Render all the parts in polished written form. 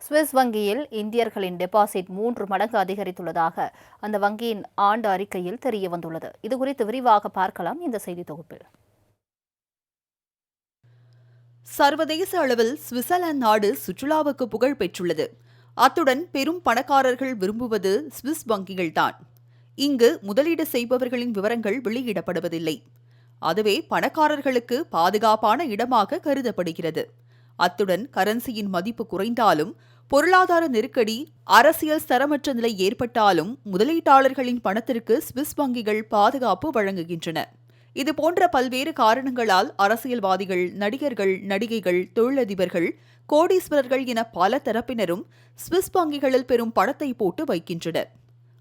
Swiss வங்கியில் இந்தியர்களின் deposit 3 மடங்கு அதிகரித்துள்ளதாக அந்த வங்கியின் ஆண்டு அறிக்கையில் தெரியவந்துள்ளது. இதுகுறித்து விரிவாக பார்க்கலாம் இந்த செய்தி தொகுப்பில். சர்வதேச அளவில் சுவிட்சர்லாந்து நாடு சுற்றுலாவுக்கு புகழ் பெற்றுள்ளது. அத்துடன் பெரும் பணக்காரர்கள் விரும்புவது சுவிஸ் வங்கிகள்தான். இங்கு முதலீடு செய்பவர்களின் விவரங்கள் வெளியிடப்படுவதில்லை. அதுவே பணக்காரர்களுக்கு பாதுகாப்பான இடமாக கருதப்படுகிறது. அத்துடன் கரன்சியின் மதிப்பு குறைந்தாலும், பொருளாதார நெருக்கடி, அரசியல் ஸ்திரமற்ற நிலை ஏற்பட்டாலும் முதலீட்டாளர்களின் பணத்திற்கு சுவிஸ் வங்கிகள் பாதுகாப்பு வழங்குகின்றன. இதுபோன்ற பல்வேறு காரணங்களால் அரசியல்வாதிகள், நடிகர்கள், நடிகைகள், தொழிலதிபர்கள், கோடீஸ்வரர்கள் என பல தரப்பினரும் சுவிஸ் வங்கிகளில் பெரும் பணத்தை போட்டு வைக்கின்றனர்.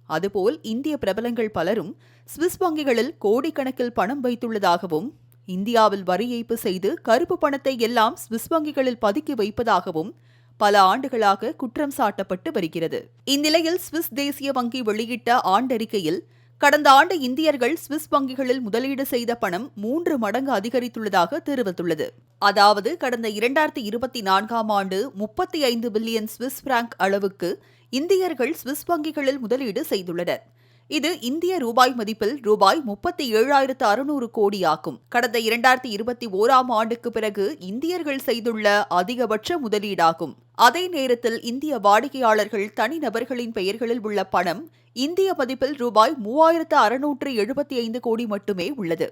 அதுபோல் இந்திய பிரபலங்கள் பலரும் சுவிஸ் வங்கிகளில் கோடிக்கணக்கில் பணம் வைத்துள்ளதாகவும், இந்தியாவில் வரி ஏய்ப்பு செய்து கருப்பு பணத்தை எல்லாம் சுவிஸ் வங்கிகளில் பதுக்கி வைப்பதாகவும் பல ஆண்டுகளாக குற்றம் சாட்டப்பட்டு வருகிறது. இந்நிலையில் சுவிஸ் தேசிய வங்கி வெளியிட்ட ஆண்டறிக்கையில் கடந்த ஆண்டு இந்தியர்கள் சுவிஸ் வங்கிகளில் முதலீடு செய்த பணம் 3 மடங்கு அதிகரித்துள்ளதாக தெரிவித்துள்ளது. அதாவது கடந்த 2024ஆம் ஆண்டு 35 பில்லியன் சுவிஸ் பிராங்க் அளவுக்கு இந்தியர்கள் சுவிஸ் வங்கிகளில் முதலீடு செய்துள்ளனர். இது இந்திய ரூபாய் மதிப்பில் ரூபாய் 37,600 கோடி ஆகும். கடந்த 2021ஆம் ஆண்டுக்கு பிறகு இந்தியர்கள் செய்துள்ள அதிகபட்ச முதலீடாகும். அதே நேரத்தில் இந்திய வாடிக்கையாளர்கள் தனிநபர்களின் பெயர்களில் உள்ள பணம் இந்திய மதிப்பில் ரூபாய் 3,675 கோடி மட்டுமே உள்ளது.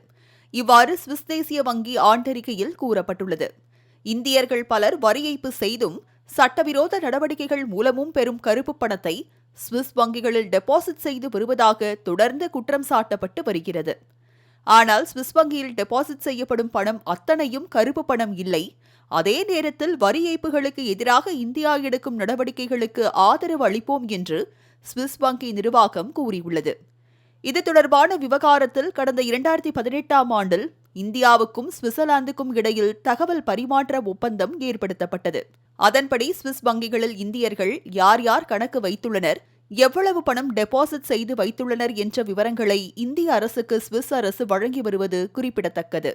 இவ்வாறு சுவிஸ் தேசிய வங்கி ஆண்டறிக்கையில் கூறப்பட்டுள்ளது. இந்தியர்கள் பலர் வரி ஏய்ப்பு செய்தும் சட்டவிரோத நடவடிக்கைகள் மூலமும் பெறும் கருப்பு பணத்தை சுவிஸ் வங்கிகளில் டெபாசிட் செய்து வருவதாக தொடர்ந்து குற்றம் சாட்டப்பட்டு வருகிறது. ஆனால் சுவிஸ் வங்கியில் டெபாசிட் செய்யப்படும் பணம் அத்தனையும் கருப்பு பணம் இல்லை. அதே நேரத்தில் வரி ஏய்ப்புகளுக்கு எதிராக இந்தியா எடுக்கும் நடவடிக்கைகளுக்கு ஆதரவு அளிப்போம் என்று சுவிஸ் வங்கி நிர்வாகம் கூறியுள்ளது. இது தொடர்பான விவகாரத்தில் கடந்த 2018ஆம் ஆண்டில் இந்தியாவுக்கும் சுவிட்சர்லாந்துக்கும் இடையில் தகவல் பரிமாற்ற ஒப்பந்தம் ஏற்படுத்தப்பட்டது. அதன்படி சுவிஸ் வங்கிகளில் இந்தியர்கள் யார் யார் கணக்கு வைத்துள்ளனர், எவ்வளவு பணம் டெபாசிட் செய்து வைத்துள்ளனர் என்ற விவரங்களை இந்திய அரசுக்கு சுவிஸ் அரசு வழங்கி வருவது குறிப்பிடத்தக்கது.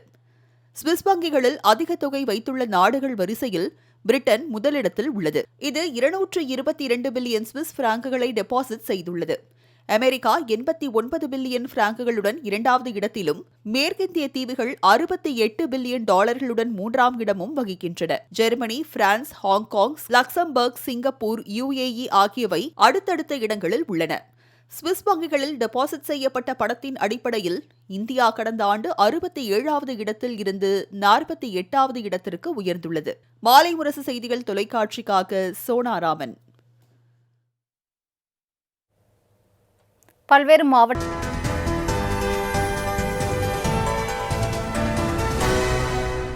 சுவிஸ் வங்கிகளில் அதிக தொகை வைத்துள்ள நாடுகள் வரிசையில் பிரிட்டன் முதலிடத்தில் உள்ளது. இது 222 பில்லியன் சுவிஸ் பிராங்குகளை டெபாசிட் செய்துள்ளது. அமெரிக்கா 89 பில்லியன் பிராங்குகளுடன் 2வது இடத்திலும், மேற்கிந்திய தீவுகள் 68 பில்லியன் டாலர்களுடன் 3ஆம் இடமும் வகிக்கின்றன. Germany, France, Hong Kong, Luxembourg, Singapore, UAE ஆகியவை அடுத்தடுத்த இடங்களில் உள்ளன. சுவிஸ் வங்கிகளில் டெபாசிட் செய்யப்பட்ட பணத்தின் அடிப்படையில் இந்தியா கடந்த ஆண்டு 67வது இடத்தில் இருந்து 48வது இடத்திற்கு உயர்ந்துள்ளது. மாலை முரசு செய்திகள் தொலைக்காட்சிக்காக சோனாராமன். பல்வேறு மாவட்ட